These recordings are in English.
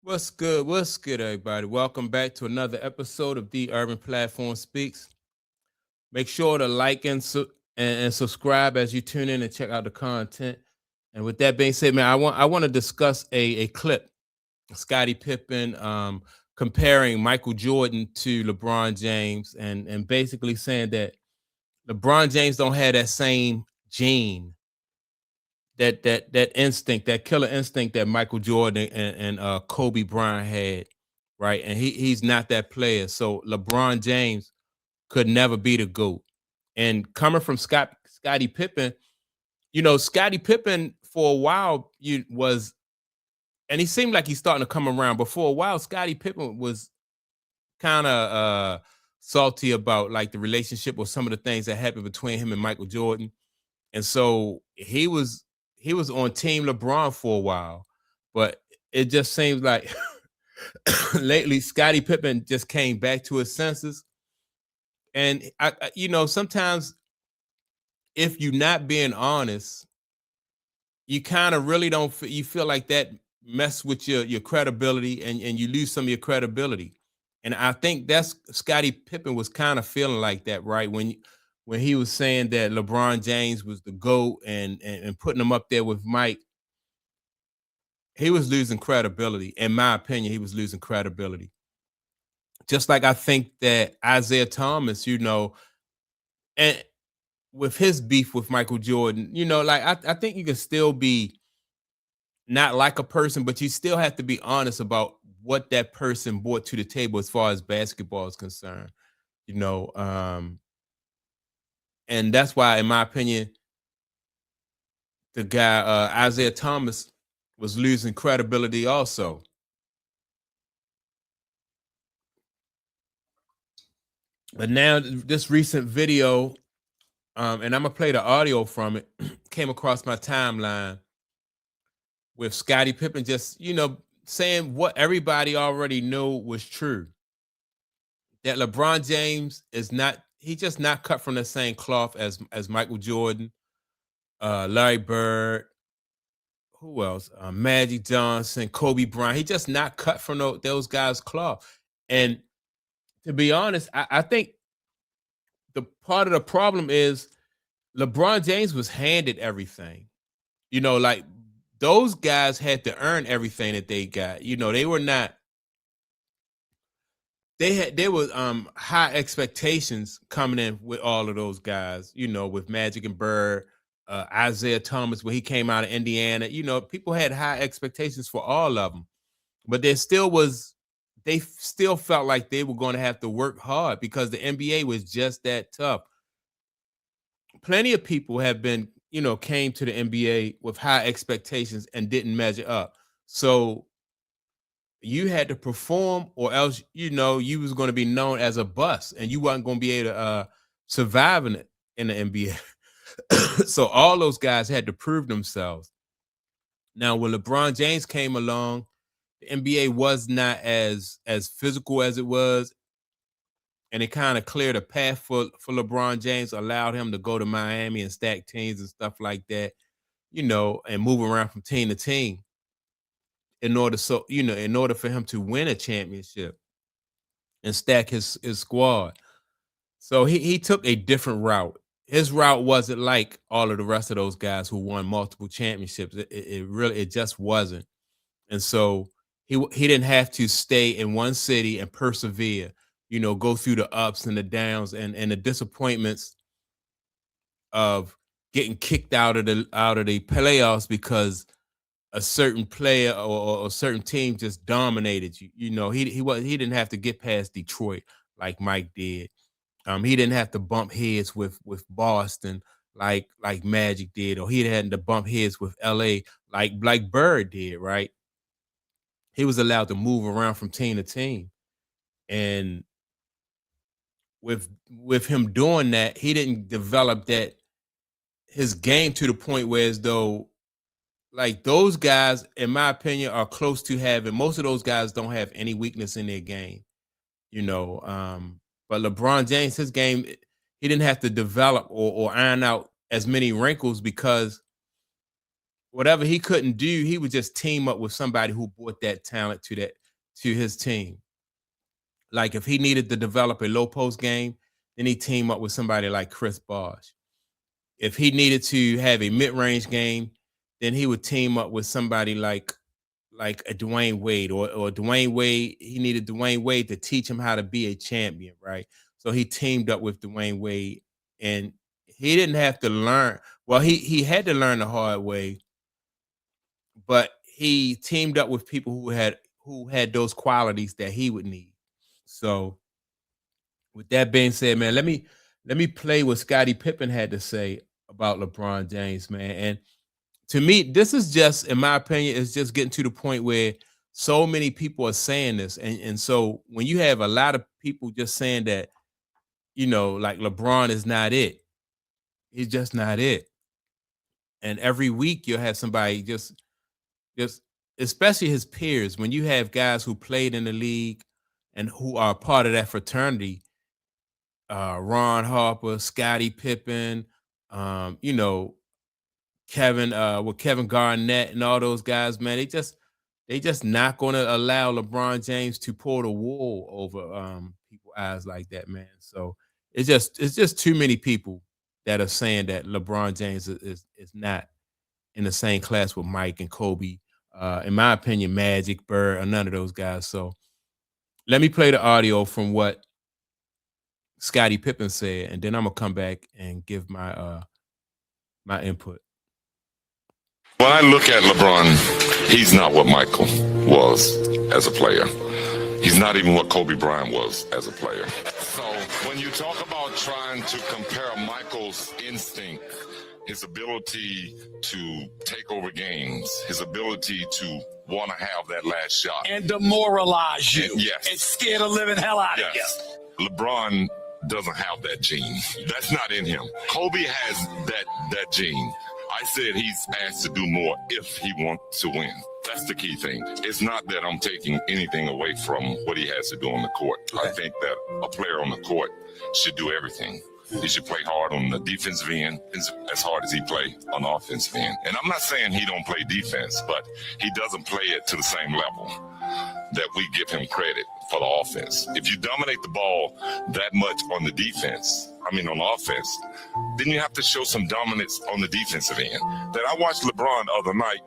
What's good? What's good, everybody? Welcome back to another episode of The Urban Platform Speaks. Make sure to like and subscribe as you tune in and check out the content. And with that being said, man, I want to discuss a clip, Scottie Pippen comparing Michael Jordan to LeBron James, and basically saying that LeBron James don't have that same gene, that instinct, that killer instinct that Michael Jordan and Kobe Bryant had, right? And he's not that player. So LeBron James could never be the GOAT. And coming from Scottie Pippen, Scottie Pippen for a while you was, and he seemed like he's starting to come around. But for a while, Scottie Pippen was kind of salty about like the relationship or some of the things that happened between him and Michael Jordan. And so he was on Team LeBron for a while, but it just seems like lately Scottie Pippen just came back to his senses. And sometimes if you're not being honest, you kind of really don't. You feel like that mess with your credibility, and you lose some of your credibility. And I think that's Scottie Pippen was kind of feeling like that, right? When he was saying that LeBron James was the GOAT and putting him up there with Mike, he was losing credibility. In my opinion, he was losing credibility. Just like I think that Isaiah Thomas, and with his beef with Michael Jordan, like I think you can still be not like a person, but you still have to be honest about what that person brought to the table as far as basketball is concerned. You know, and that's why, in my opinion, the guy Isaiah Thomas was losing credibility also. But now this recent video, and I'm gonna play the audio from it, came across my timeline with Scottie Pippen just, saying what everybody already knew was true. That LeBron James is not, he just not cut from the same cloth as Michael Jordan, Larry Bird, who else? Magic Johnson, Kobe Bryant. He just not cut from those guys' cloth. And to be honest, I think the part of the problem is LeBron James was handed everything. Like those guys had to earn everything that they got. They were not. There was high expectations coming in with all of those guys. With Magic and Bird, Isaiah Thomas when he came out of Indiana. People had high expectations for all of them, but there still was. They still felt like they were going to have to work hard because the NBA was just that tough. Plenty of people have been, came to the NBA with high expectations and didn't measure up. So you had to perform, or else, you was going to be known as a bust, and you wasn't going to be able to survive in the NBA. So all those guys had to prove themselves. Now, when LeBron James came along, the NBA was not as physical as it was, and it kind of cleared a path for LeBron James, allowed him to go to Miami and stack teams and stuff like that, and move around from team to team in order for him to win a championship and stack his squad. So he took a different route. His route wasn't like all of the rest of those guys who won multiple championships. It really, it just wasn't. And so he didn't have to stay in one city and persevere, go through the ups and the downs and the disappointments of getting kicked out of the playoffs because a certain player or a certain team just dominated you. He didn't have to get past Detroit like Mike did. He didn't have to bump heads with Boston like Magic did, or he hadn't to bump heads with LA like Bird did, right? He was allowed to move around from team to team. And with him doing that, he didn't develop that his game to the point where as though like those guys, in my opinion, are close to having, most of those guys don't have any weakness in their game, you know. But LeBron James, his game, he didn't have to develop or iron out as many wrinkles because whatever he couldn't do, he would just team up with somebody who brought that talent to his team. Like if he needed to develop a low post game, then he team up with somebody like Chris Bosh. If he needed to have a mid range game, then he would team up with somebody like a Dwayne Wade or Dwayne Wade. He needed Dwayne Wade to teach him how to be a champion, right? So he teamed up with Dwayne Wade, and he didn't have to learn. Well, he had to learn the hard way, but he teamed up with people who had those qualities that he would need. So with that being said, man, let me play what Scottie Pippen had to say about LeBron James, man. And to me, this is just, in my opinion, it's just getting to the point where so many people are saying this. And so when you have a lot of people just saying that, like LeBron is not it, he's just not it. And every week you'll have somebody just especially his peers, when you have guys who played in the league and who are part of that fraternity, Ron Harper, Scottie Pippen, you know, with Kevin Garnett and all those guys, man, they just not going to allow LeBron James to pull the wool over people's eyes like that, man. So it's just too many people that are saying that LeBron James is not in the same class with Mike and Kobe. In my opinion, Magic, Bird, or none of those guys. So let me play the audio from what Scottie Pippen said, and then I'm gonna come back and give my input. When I look at LeBron, he's not what Michael was as a player. He's not even what Kobe Bryant was as a player. So when you talk about trying to compare Michael's instinct, his ability to take over games, his ability to want to have that last shot. And demoralize you. Yes. And scare the living hell out of you. LeBron doesn't have that gene. That's not in him. Kobe has that gene. I said he's asked to do more if he wants to win. That's the key thing. It's not that I'm taking anything away from what he has to do on the court. Okay. I think that a player on the court should do everything. He should play hard on the defensive end as hard as he play on the offensive end. And I'm not saying he don't play defense, but he doesn't play it to the same level that we give him credit for the offense. If you dominate the ball that much on the defense, on offense, then you have to show some dominance on the defensive end. That I watched LeBron the other night,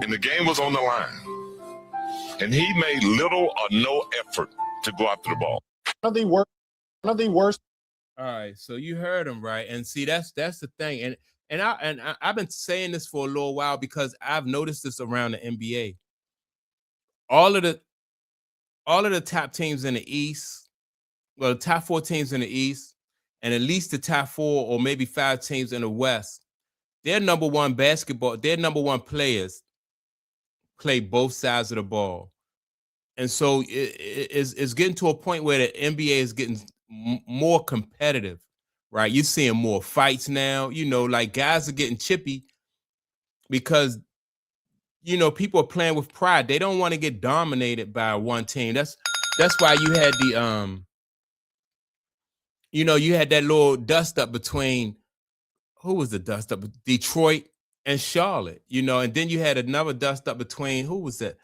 and the game was on the line, and he made little or no effort to go after the ball. One of the worst. All right, so you heard him, right? And see, that's the thing. And I've been saying this for a little while because I've noticed this around the NBA. All of the top teams in the East, well, the top 4 teams in the East, and at least the top 4 or maybe 5 teams in the West, their number one players play both sides of the ball. And so it's getting to a point where the NBA is getting more competitive, right? You're seeing more fights now, like guys are getting chippy because, people are playing with pride. They don't want to get dominated by one team. That's why you had you had that little dust up between, who was the dust up? Detroit and Charlotte, and then you had another dust up between, who was that?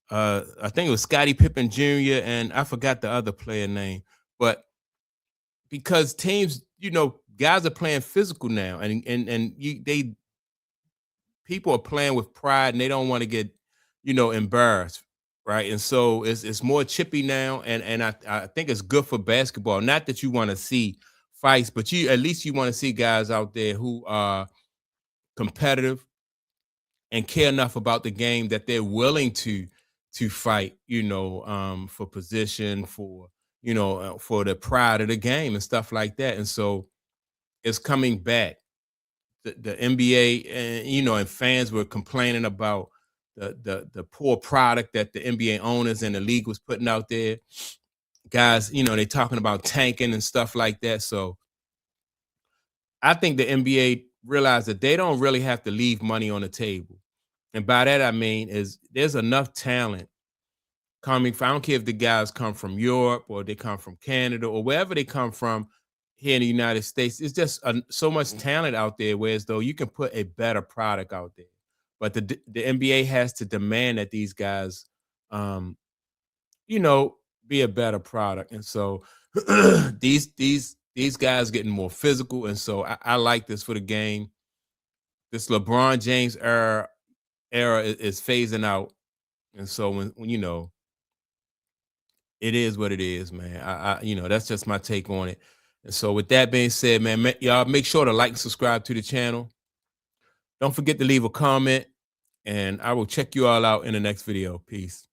I think it was Scottie Pippen Jr. and I forgot the other player name, but because teams, guys are playing physical now, and people are playing with pride and they don't want to get, embarrassed, right? And so it's more chippy now, and I think it's good for basketball. Not that you want to see fights, but at least you want to see guys out there who are competitive and care enough about the game that they're willing to fight, for position, for for the pride of the game and stuff like that. And so it's coming back. The NBA and fans were complaining about the poor product that the NBA owners and the league was putting out there. Guys, they talking about tanking and stuff like that. So I think the NBA realized that they don't really have to leave money on the table. And by that I mean is there's enough talent coming from, I don't care if the guys come from Europe or they come from Canada or wherever they come from here in the United States. It's just so much talent out there, whereas though you can put a better product out there. but the NBA has to demand that these guys, you know, be a better product. And so these guys getting more physical. And so I like this for the game. This LeBron James era is phasing out. And so when you know, it is what it is, man. I you know, that's just my take on it. And so with that being said, man, y'all make sure to like and subscribe to the channel. Don't forget to leave a comment, and I will check you all out in the next video. Peace.